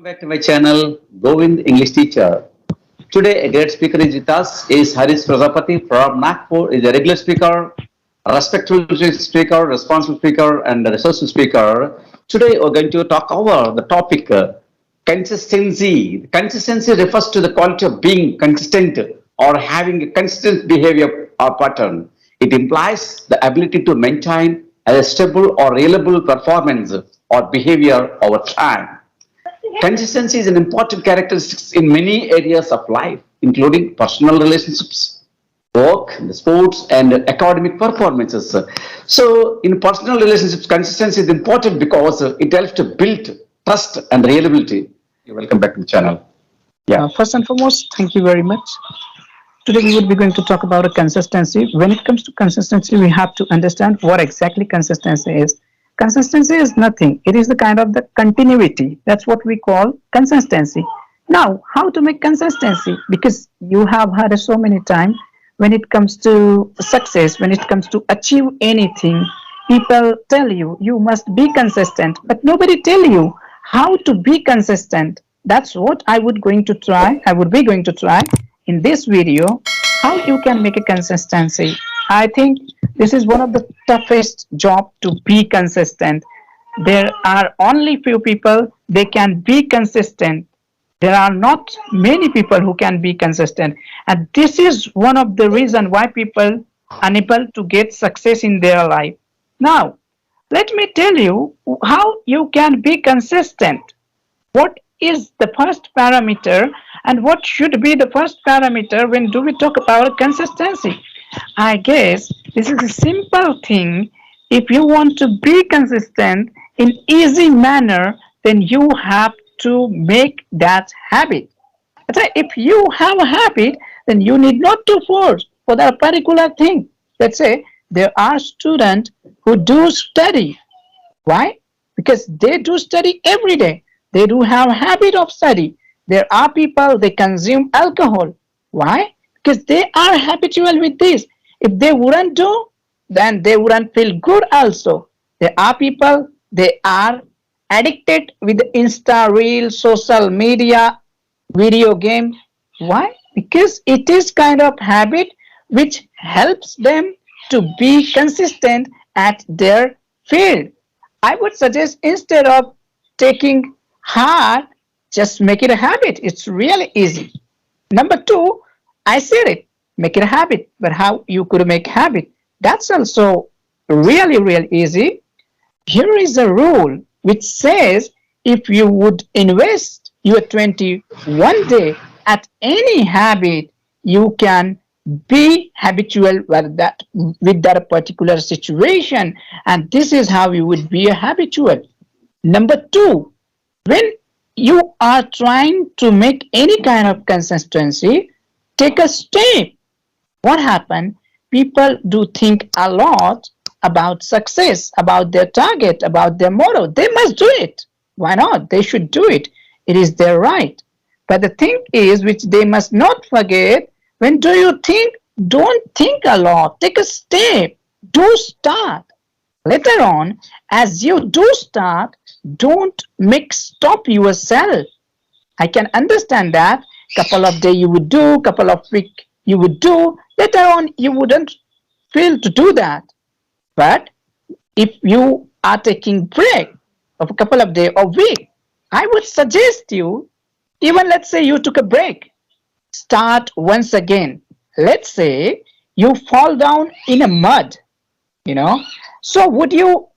back to my channel, Govind English Teacher. Today, a great speaker is with us. Is Harish Prajapati from Nagpur. Is a regular speaker, a respectful speaker, responsible speaker, and a resourceful speaker. Today, we're going to talk over the topic consistency. Consistency refers to the quality of being consistent or having a consistent behavior or pattern. It implies the ability to maintain a stable or reliable performance or behavior over time. Consistency is an important characteristic in many areas of life, including personal relationships, work, sports, and academic performances. So, in personal relationships, consistency is important because it helps to build trust and reliability. You're welcome back to the channel. Yeah. First and foremost, thank you very much. Today we would be going to talk about a consistency. When it comes to consistency, we have to understand what exactly consistency is. Consistency is nothing. It is the kind of the continuity. That's what we call consistency. Now, how to make consistency? Because you have heard so many times when it comes to success, when it comes to achieve anything, people tell you you must be consistent, but nobody tell you how to be consistent. That's what I would be going to try in this video, how you can make a consistency. I think this is one of the toughest job to be consistent. There are only few people they can be consistent. There are not many people who can be consistent, and this is one of the reason why people unable to get success in their life. Now, let me tell you how you can be consistent. What is the first parameter and what should be the first parameter when do we talk about consistency? I guess this is a simple thing. If you want to be consistent in easy manner, then you have to make that habit. If you have a habit, then you need not to force for that particular thing. Let's say there are students who do study. Why? Because they do study every day. They do have a habit of study. There are people they consume alcohol. Why? Because they are habitual with this. If they wouldn't do, then they wouldn't feel good also. There are people they are addicted with Insta reel, social media, video game. Why? Because it is kind of habit which helps them to be consistent at their field. I would suggest instead of taking hard, just make it a habit. It's really easy. Number two, I said it, make it a habit. But how you could make habit? That's also really easy. Here is a rule which says if you would invest your 21 day at any habit, you can be habitual with that particular situation. And this is how you would be a habitual. Number two, when you are trying to make any kind of consistency, take a step. What happened? People do think a lot about success, about their target, about their motto. They must do it. Why not? They should do it. It is their right. But the thing is, which they must not forget, when do you think? Don't think a lot. Take a step. Do start. Later on, as you do start, don't make stop yourself. I can understand that. Couple of days you would do, couple of weeks you would do. Later on, you wouldn't feel to do that. But if you are taking break of a couple of days or week, I would suggest you, even let's say you took a break, start once again. Let's say you fall down in a mud, so would you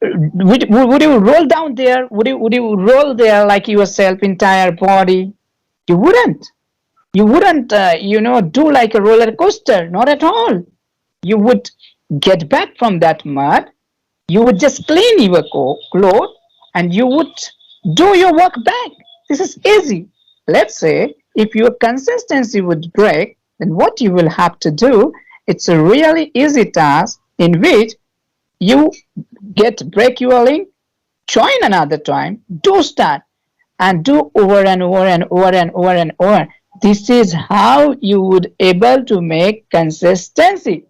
roll down there? Would you roll there like yourself entire body? You wouldn't. You wouldn't do like a roller coaster. Not at all. You would get back from that mud. You would just clean your clothes and you would do your work back. This is easy. Let's say if your consistency would break, then what you will have to do, it's a really easy task in which you break your link, join another time, do start, and do over and over and over and over and over. This is how you would able to make consistency.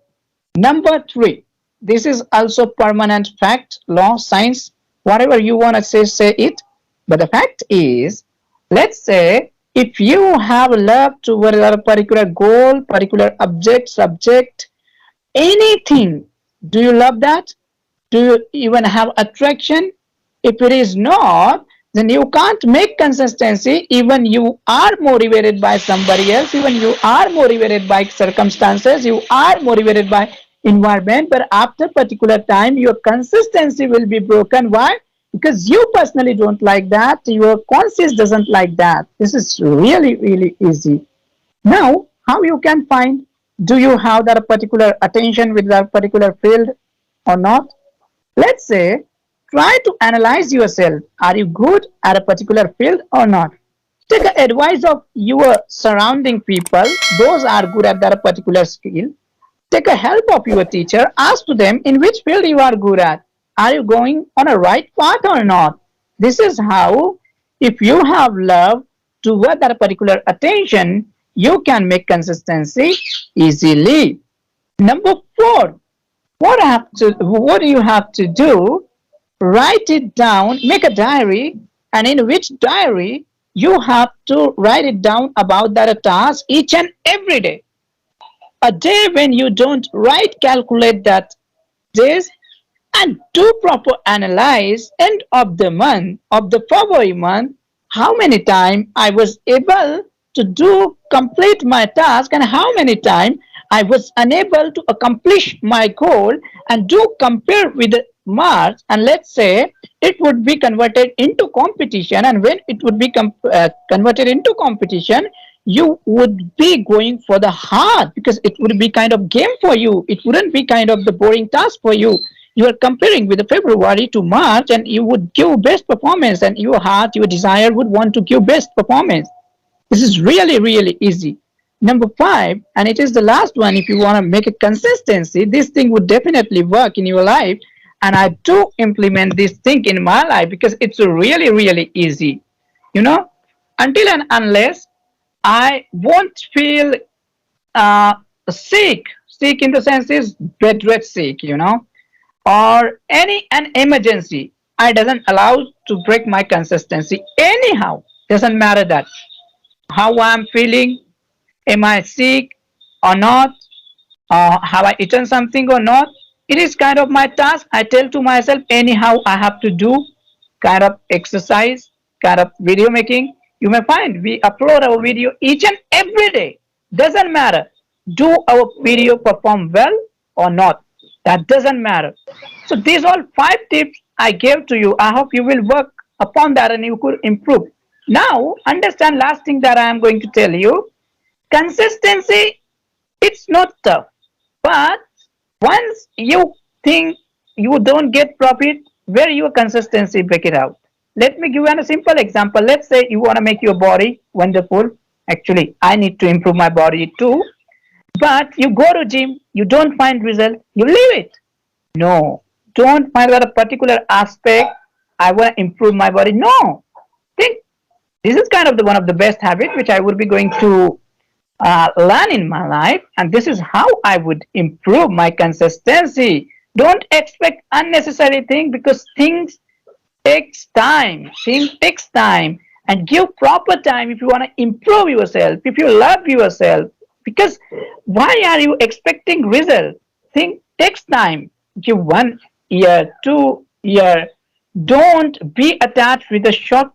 Number three, this is also permanent fact, law, science, whatever you want to say it. But the fact is, let's say if you have love toward a particular goal, particular object, subject, anything, do you love that? Do you even have attraction? If it is not, then you can't make consistency. Even you are motivated by somebody else, even you are motivated by circumstances, you are motivated by environment, but after particular time, your consistency will be broken. Why? Because you personally don't like that, your conscience doesn't like that. This is really, really easy. Now, how you can find, do you have that particular attention with that particular field or not? Let's say, try to analyze yourself. Are you good at a particular field or not? Take the advice of your surrounding people. Those are good at that particular skill. Take a help of your teacher. Ask to them in which field you are good at. Are you going on a right path or not? This is how, if you have love toward that particular attention, you can make consistency easily. Number 4, what do you have to do? Write it down, make a diary, and in which diary you have to write it down about that task each and every day. A day when you don't write, calculate that days and do proper analyze end of the month, of the February month, how many time I was able to do complete my task and how many time I was unable to accomplish my goal, and do compare with the March, and let's say it would be converted into competition, and when it would be converted into competition, you would be going for the hard, because it would be kind of game for you. It wouldn't be kind of the boring task for you. You are comparing with the February to March, and you would give best performance, and your heart, your desire would want to give best performance. This is really, really easy. Number 5, and it is the last one, if you want to make a consistency, this thing would definitely work in your life. And I do implement this thing in my life because it's really, really easy. You know, until and unless I won't feel sick, sick in the sense is bed rest sick, you know, or an emergency, I doesn't allow to break my consistency anyhow. Doesn't matter that how I'm feeling, am I sick or not, have I eaten something or not. It is kind of my task. I tell to myself anyhow I have to do kind of exercise, kind of video making. You may find we upload our video each and every day. Doesn't matter. Do our video perform well or not? That doesn't matter. So these all 5 tips I gave to you. I hope you will work upon that and you could improve. Now understand last thing that I am going to tell you. Consistency, it's not tough. But once you think you don't get profit, where your consistency break it out. Let me give you a simple example. Let's say you want to make your body wonderful. Actually, I need to improve my body too. But you go to gym, you don't find result, you leave it. No, don't find that a particular aspect. I want to improve my body. No, think this is kind of the one of the best habits which I would be going to learn in my life, and this is how I would improve my consistency. Don't expect unnecessary things, because things takes time. Things takes time, and give proper time if you want to improve yourself, if you love yourself. Because why are you expecting result? Things takes time. Give 1 year, 2 year. Don't be attached with a short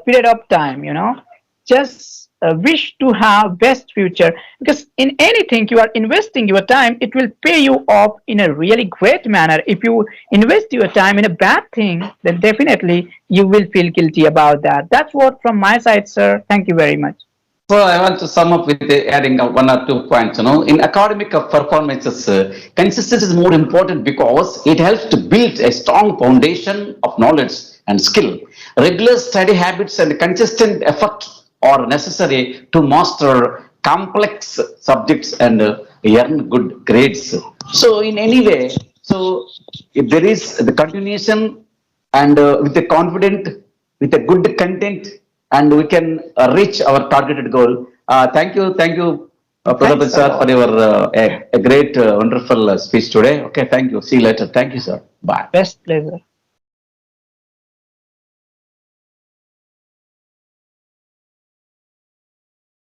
period of time. You know, just wish to have best future, because in anything you are investing your time, it will pay you off in a really great manner. If you invest your time in a bad thing, then definitely you will feel guilty about that. That's what from my side, sir. Thank you very much. So I want to sum up with adding 1 or 2 points. You know, in academic performances, consistency is more important because it helps to build a strong foundation of knowledge and skill. Regular study habits and consistent effort are necessary to master complex subjects and earn good grades. So in any way, so if there is the continuation and with a confident, with a good content, and we can reach our targeted goal. Thank you, Pradhapan sir, for your a great, wonderful speech today. Okay, thank you. See you later. Thank you, sir. Bye. Best pleasure.